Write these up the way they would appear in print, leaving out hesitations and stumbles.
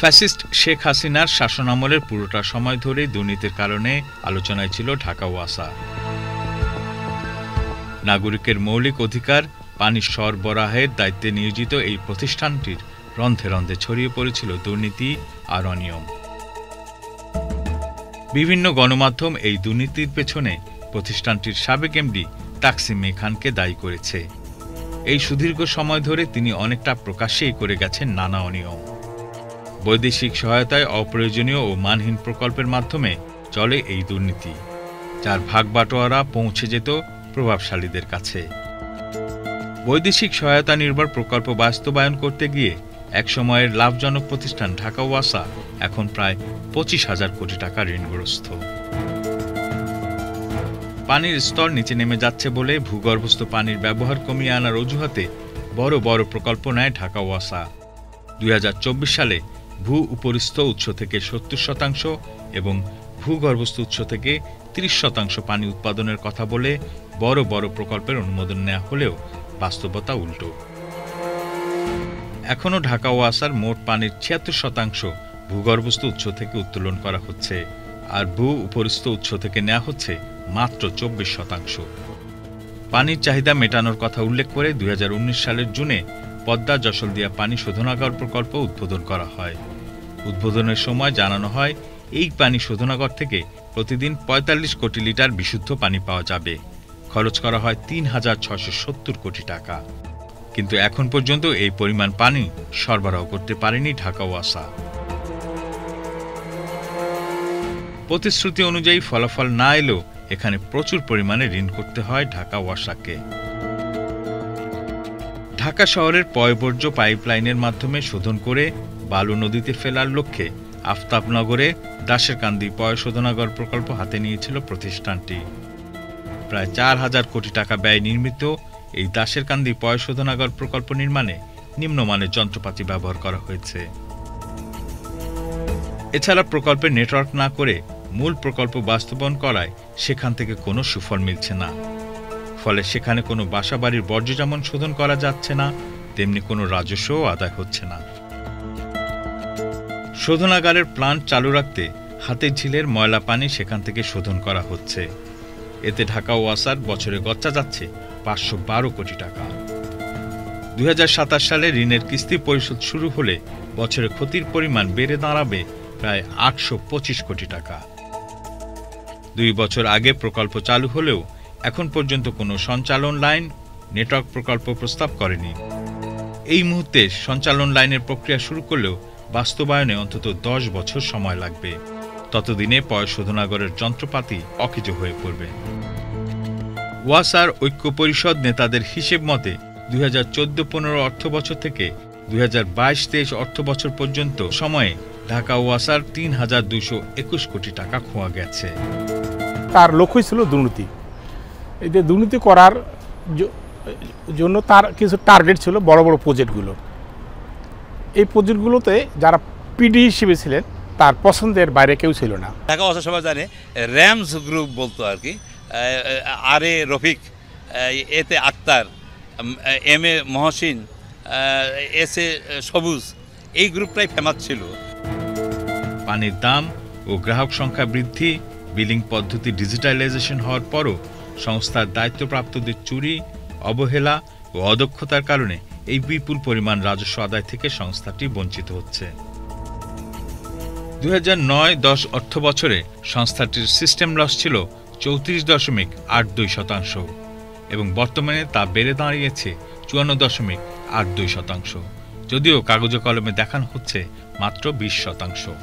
Fascist Sheikh হাসিনার শাসনামলের পুরোটা সময় ধরেই দুর্নীতির কারণে আলোচনায় ছিল ঢাকা ওয়াসা। নাগরিকের মৌলিক অধিকার পানি সরবরাহের দায়িত্বে নিয়োজিত এই প্রতিষ্ঠানটির রন্ধে রন্ধে ছড়িয়ে পড়েছিল দুর্নীতি আর অনিয়ম। বিভিন্ন গণমাধ্যম এই দুর্নীতির পেছনে প্রতিষ্ঠানটির সাবেক এমডি তাকসিম খানকে দায়ী করেছে। এই সুদীর্ঘ সময় ধরে তিনি অনেকটা প্রকাশ্যেই করে গেছেন নানা অনিয়ম। বৈদেশিক সহায়তায় অপ্রয়োজনীয় ও মানহীন প্রকল্পের মাধ্যমে চলে এই দুর্নীতি, যার ভাগবাটোয়ারা পৌঁছে যেত প্রভাবশালীদের কাছে। বৈদেশিক সহায়তা নির্ভর প্রকল্প বাস্তবায়ন করতে গিয়ে একসময়ের লাভজনক প্রতিষ্ঠান ঢাকা ওয়াসা এখন প্রায় 25,000 কোটি টাকা ঋণগ্রস্ত। পানির স্তর নিচে নেমে যাচ্ছে বলে ভূগর্ভস্থ পানির ব্যবহার কমিয়ে আনার অজুহাতে বড় বড় প্রকল্প নেয় ঢাকা ওয়াসা। 2024 সালে ভূ উপরিস্থ উৎস থেকে 70% এবং ভূগর্ভস্থ উৎস থেকে 30% পানি উৎপাদনের কথা বলে বড় বড় প্রকল্পের অনুমোদন নেওয়া হলেও বাস্তবতা উল্টো। এখনও ঢাকা ওয়াসার মোট পানির 76% ভূগর্ভস্থ উৎস থেকে উত্তোলন করা হচ্ছে, আর ভূ উপরিস্থ উৎস থেকে নেওয়া হচ্ছে মাত্র 24%। পানির চাহিদা মেটানোর কথা উল্লেখ করে 2019 সালের জুনে পদ্মা যশোলদিয়া পানি শোধনাগার প্রকল্প উদ্বোধন করা হয়। উদ্বোধনের সময় জানানো হয় এই পানি শোধনাগার থেকে প্রতিদিন 45 কোটি লিটার বিশুদ্ধ পানি পাওয়া যাবে। খরচ করা হয় 3,670 কোটি টাকা, কিন্তু এখন পর্যন্ত এই পরিমাণ পানি সরবরাহ করতে পারেনি ঢাকা ওয়াসা। প্রতিশ্রুতি অনুযায়ী ফলাফল না এলেও এখানে প্রচুর পরিমাণে ঋণ করতে হয় ঢাকা ওয়াসাকে। ঢাকা শহরের পয়ঃবর্জ্য পাইপলাইনের মাধ্যমে শোধন করে বালু নদীতে ফেলার লক্ষ্যে আফতাবনগরে দাশেরকান্দি পয় শোধনাগার প্রকল্প হাতে নিয়েছিল প্রতিষ্ঠানটি। প্রায় 4,000 কোটি টাকা ব্যয় নির্মিত এই দাশেরকান্দি পয় শোধনাগার প্রকল্প নির্মাণে নিম্নমানের যন্ত্রপাতি ব্যবহার করা হয়েছে। এছাড়া প্রকল্পের নেটওয়ার্ক না করে মূল প্রকল্প বাস্তবায়ন করায় সেখান থেকে কোনো সুফল মিলছে না। ফলে সেখানে কোনো বাসাবাড়ির বর্জ্য যেমন শোধন করা যাচ্ছে না, তেমনি কোনো রাজস্বও আদায় হচ্ছে না। শোধনাগারের প্লান্ট চালু রাখতে হাতের ঝিলের ময়লা পানি সেখান থেকে শোধন করা হচ্ছে। এতে ঢাকা ওয়াসার বছরে গচ্চা যাচ্ছে 512 কোটি টাকা। 2027 সালে ঋণের কিস্তি পরিশোধ শুরু হলে বছরে ক্ষতির পরিমাণ বেড়ে দাঁড়াবে প্রায় 825 কোটি টাকা। 2 বছর আগে প্রকল্প চালু হলেও এখন পর্যন্ত কোনো সঞ্চালন লাইন, নেটওয়ার্ক প্রকল্প প্রস্তাব করেনি। এই মুহূর্তে সঞ্চালন লাইনের প্রক্রিয়া শুরু করলেও বাস্তবায়নে অন্তত 10 বছর সময় লাগবে। ততদিনে পয় শোধনাগারের যন্ত্রপাতি অকেজো হয়ে পড়বে। ওয়াসার ঐক্য পরিষদ নেতাদের হিসেব মতে 2014-15 অর্থ বছর থেকে 2022-23 অর্থ বছর পর্যন্ত সময়ে ঢাকা ওয়াসার 3,221 কোটি টাকা খোয়া গেছে। তার লক্ষ্যই ছিল দুর্নীতি। এই যে দুর্নীতি করার জন্য তার কিছু টার্গেট ছিল বড় বড় প্রজেক্টগুলো। এই প্রজেক্টগুলোতে যারা পিডি হিসেবে ছিলেন তার পছন্দের বাইরে কেউ ছিল না। ঢাকা ওয়াসা সবাই জানে, র্যামস গ্রুপ বলতো আর কি, আর এ রফিক, এতে Akhtar, M A Mohsin, S A Sabuj, এই গ্রুপটাই ফেমাস ছিল। পানির দাম ও গ্রাহক সংখ্যা বৃদ্ধি, বিলিং পদ্ধতি ডিজিটালাইজেশন হওয়ার পরও সংস্থার দায়িত্বপ্রাপ্তদের চুরি, অবহেলা ও অদক্ষতার কারণে এই বিপুল পরিমাণ রাজস্ব আদায় থেকে সংস্থাটি বঞ্চিত হচ্ছে। 2009-10 অর্থ বছরে সংস্থাটির সিস্টেম লস ছিল 34.82% এবং বর্তমানে তা বেড়ে দাঁড়িয়েছে 54.82%, যদিও কাগজে কলমে দেখানো হচ্ছে মাত্র 20%।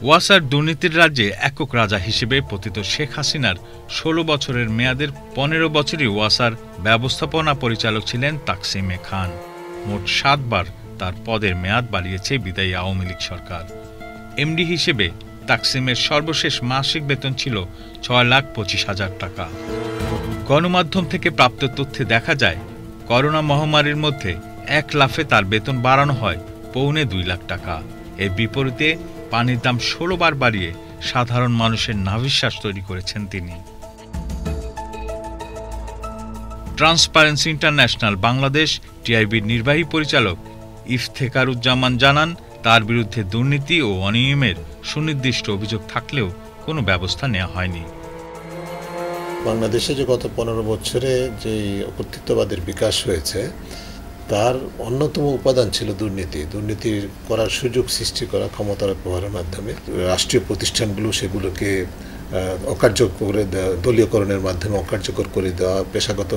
ওয়াসার দুর্নীতির রাজ্যে একক রাজা হিসেবে পতিত শেখ হাসিনার 16 বছরের মেয়াদের 15 বছরই ওয়াসার ব্যবস্থাপনা পরিচালক ছিলেন তাকসিম খান। মোট 7 বার তার পদের মেয়াদ বাড়িয়েছে বিদায়ী আওয়ামী লীগ সরকার। এমডি হিসেবে তাকসিমের সর্বশেষ মাসিক বেতন ছিল 6,25,000 টাকা। গণমাধ্যম থেকে প্রাপ্ত তথ্যে দেখা যায়, করোনা মহামারীর মধ্যে 1 লাফে তার বেতন বাড়ানো হয় 2.25 লাখ টাকা। এর বিপরীতে পানির দাম 16 বার বাড়িয়ে সাধারণ মানুষের নাভিশ্বাস তৈরি করেছেন তিনি। ট্রান্সপারেন্সি ইন্টারন্যাশনাল বাংলাদেশ টিআইবির নির্বাহী পরিচালক ইফতেখারুজ্জামান জানান, তার বিরুদ্ধে দুর্নীতি ও অনিয়মের সুনির্দিষ্ট অভিযোগ থাকলেও কোনো ব্যবস্থা নেওয়া হয়নি। বাংলাদেশে যে গত 15 বছরে যে কর্তৃত্ববাদের বিকাশ হয়েছে তার অন্যতম উপাদান ছিল দুর্নীতি করার সুযোগ সৃষ্টি করা, ক্ষমতার ব্যবহারের মাধ্যমে রাষ্ট্রীয় প্রতিষ্ঠানগুলো সেগুলোকে অকার্যকর দলীয়করণের মাধ্যমে অকার্যকর করে দেওয়া, পেশাগত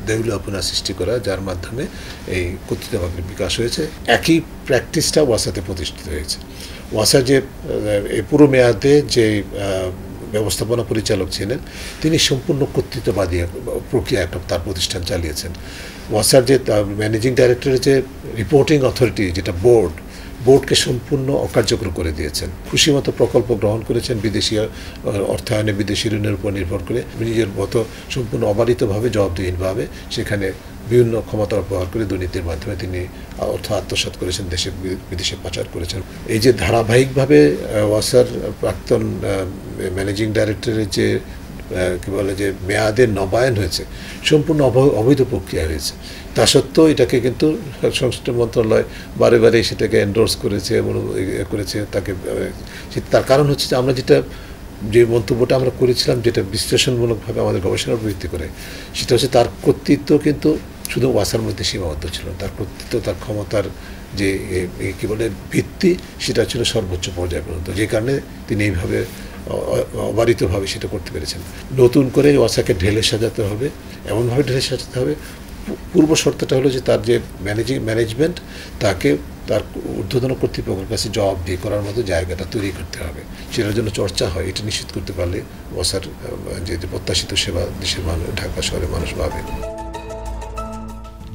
দেউলিয়াপনা সৃষ্টি করা, যার মাধ্যমে এই কর্তৃত্ববাদের বিকাশ হয়েছে। একই প্র্যাকটিসটা ওয়াসাতে প্রতিষ্ঠিত হয়েছে। ওয়াসা যে এই পুরো মেয়াদে যে ব্যবস্থাপনা পরিচালক ছিলেন তিনি সম্পূর্ণ কর্তৃত্ববাদী প্রক্রিয়া একটা তার প্রতিষ্ঠান চালিয়েছেন। ওয়াসার যে ম্যানেজিং ডাইরেক্টরের যে রিপোর্টিং অথরিটি যেটা বোর্ডকে সম্পূর্ণ অকার্যকর করে দিয়েছেন। খুশিমতো প্রকল্প গ্রহণ করেছেন বিদেশি অর্থায়নে, বিদেশি ঋণের উপর নির্ভর করে নিজের মতো সম্পূর্ণ অবারিতভাবে জবাবদিহিনভাবে সেখানে বিভিন্ন ক্ষমতার ব্যবহার করে দুর্নীতির মাধ্যমে তিনি অর্থ আত্মসাৎ করেছেন, দেশে বিদেশে পাচার করেছেন। এই যে ধারাবাহিকভাবে ওয়াসার প্রাক্তন ম্যানেজিং ডাইরেক্টরের যে কী বলে যে মেয়াদের নবায়ন হয়েছে সম্পূর্ণ অবৈধ প্রক্রিয়া হয়েছে। তা সত্ত্বেও এটাকে কিন্তু সংশ্লিষ্ট মন্ত্রণালয় বারে বারে সেটাকে এন্ডোর্স করেছে এবং করেছে তাকে। তার কারণ হচ্ছে যে আমরা যে মন্তব্যটা আমরা করেছিলাম, যেটা বিশ্লেষণমূলকভাবে আমাদের গবেষণার ভিত্তি করে, সেটা হচ্ছে তার কর্তৃত্ব কিন্তু শুধু ওয়াসার মধ্যে সীমাবদ্ধ ছিল। তার কর্তৃত্ব, তার ক্ষমতার যে কী বলে ভিত্তি, সেটা ছিল সর্বোচ্চ পর্যায় পর্যন্ত, যে কারণে তিনি এইভাবে অবারিতভাবে সেটা করতে পেরেছেন। নতুন করে ওয়াসাকে ঢেলে সাজাতে হবে, এমনভাবে ঢেলে সাজাতে হবে। পূর্ব শর্তটা হলো যে তার যে ম্যানেজমেন্ট তাকে তার ঊর্ধ্বতন কর্তৃপক্ষের কাছে জবাবদিহি করার মতো জায়গাটা তৈরি করতে হবে, সেটার জন্য চর্চা হয়। এটা নিশ্চিত করতে পারলে ওয়াসার যে প্রত্যাশিত সেবা দেশের মানুষ, ঢাকা শহরের মানুষ পাবে।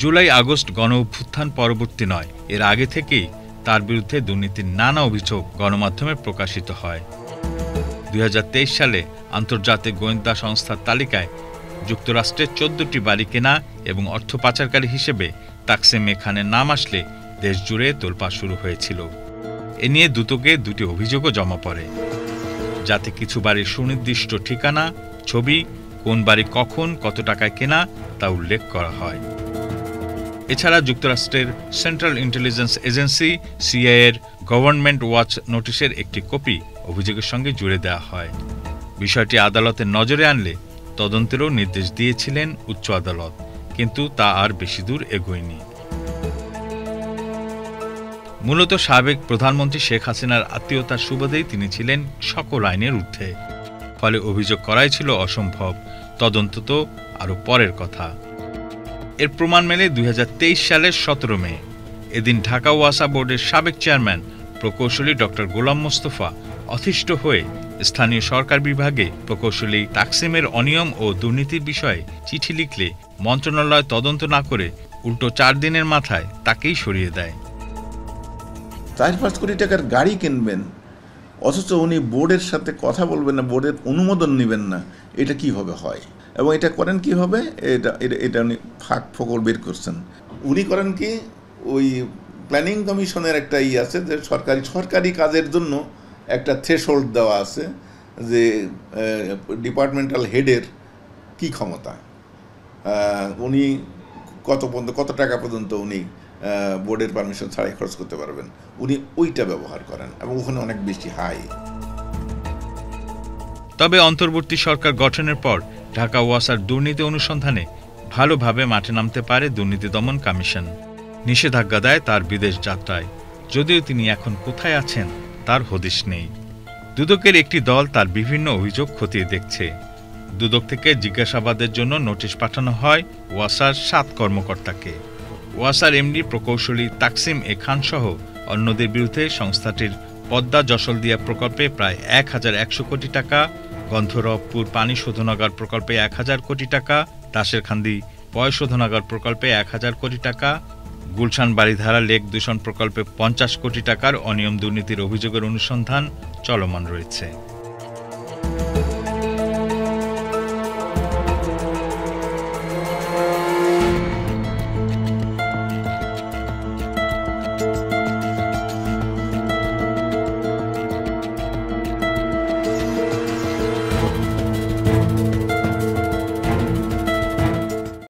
জুলাই আগস্ট গণ অভ্যুত্থান পরবর্তী নয়, এর আগে থেকেই তার বিরুদ্ধে দুর্নীতির নানা অভিযোগ গণমাধ্যমে প্রকাশিত হয়। 2023 সালে আন্তর্জাতিক গোয়েন্দা সংস্থার তালিকায় যুক্তরাষ্ট্রের 14টি বাড়ি কেনা এবং অর্থ পাচারকারী হিসেবে তাকসিম খানের নাম আসলে দেশ জুড়ে তোলপাড় শুরু হয়েছিল। এ নিয়ে দুদকে 2টি অভিযোগও জমা পড়ে, যাতে কিছু বাড়ির সুনির্দিষ্ট ঠিকানা, ছবি, কোন বাড়ি কখন কত টাকায় কেনা তা উল্লেখ করা হয়। এছাড়া যুক্তরাষ্ট্রের সেন্ট্রাল ইন্টেলিজেন্স এজেন্সি সিআইএর গভর্নমেন্ট ওয়াচ নোটিশের একটি কপি অভিযোগের সঙ্গে জুড়ে দেওয়া হয়। বিষয়টি আদালতের নজরে আনলে তদন্তেরও নির্দেশ দিয়েছিলেন উচ্চ আদালত, কিন্তু তা আর বেশি দূর এগোয়নি। মূলত সাবেক প্রধানমন্ত্রী শেখ হাসিনার আত্মীয়তার সুবাদেই তিনি ছিলেন সকল আইনের ঊর্ধ্বে, ফলে অভিযোগ করাই ছিল অসম্ভব। তদন্ত তো আরও পরের কথা। এর প্রমাণ মেলে 2023 সালের 17 মে। এদিন ঢাকা ওয়াসা বোর্ডের সাবেক চেয়ারম্যান প্রকৌশলী ডক্টর গোলাম মোস্তফা অতিষ্ঠ হয়ে স্থানীয় সরকার বিভাগে প্রকৌশলী তাকসিমের অনিয়ম ও দুর্নীতির বিষয়ে চিঠি লিখলে মন্ত্রণালয় তদন্ত না করে উল্টো 4 দিনের মাথায় তাকেই সরিয়ে দেয়। 4-5 কোটি টাকার গাড়ি কিনবেন, অথচ উনি বোর্ডের সাথে কথা বলবেন না, বোর্ডের অনুমোদন নেবেন না, এটা কিভাবে হয়? এবং এটা করেন কীভাবে? এটা উনি ফাঁক ফোকর বের করছেন। উনি করেন কি, ওই প্ল্যানিং কমিশনের একটা আছে যে সরকারি কাজের জন্য একটা থ্রেশহোল্ড দেওয়া আছে যে ডিপার্টমেন্টাল হেডের কি ক্ষমতা, উনি কত টাকা পর্যন্ত উনি বোর্ডের পারমিশন ছাড়াই খরচ করতে পারবেন, উনি ওইটা ব্যবহার করেন এবং ওখানে অনেক বেশি হাই। তবে অন্তর্বর্তী সরকার গঠনের পর ঢাকা ওয়াসার দুর্নীতি অনুসন্ধানে ভালোভাবে মাঠে নামতে পারে দুর্নীতি দমন কমিশন। নিষেধাজ্ঞা দেয় তার বিদেশ যাত্রায়, যদিও তিনি এখন কোথায় আছেন তার হদিশ নেই। দুদকের একটি দল তার বিভিন্ন অভিযোগ খতিয়ে দেখছে। দুদক থেকে জিজ্ঞাসাবাদের জন্য নোটিশ পাঠানো হয় ওয়াসার 7 কর্মকর্তাকে। ওয়াসার এমডি প্রকৌশলী তাকসিম খান সহ অন্যদের বিরুদ্ধে সংস্থাটির পদ্মা যশোলদিয়া প্রকল্পে প্রায় 1100 কোটি টাকা, গন্ধরবপুর পানি শোধনাগার প্রকল্পে 1000 কোটি টাকা, দাসেরখান্দি পয় শোধনাগার প্রকল্পে 1000 কোটি টাকা, গুলশান বাড়িধারা লেক দূষণ প্রকল্পে 50 কোটি টাকার অনিয়ম দুর্নীতির অভিযোগের অনুসন্ধান চলমান রয়েছে।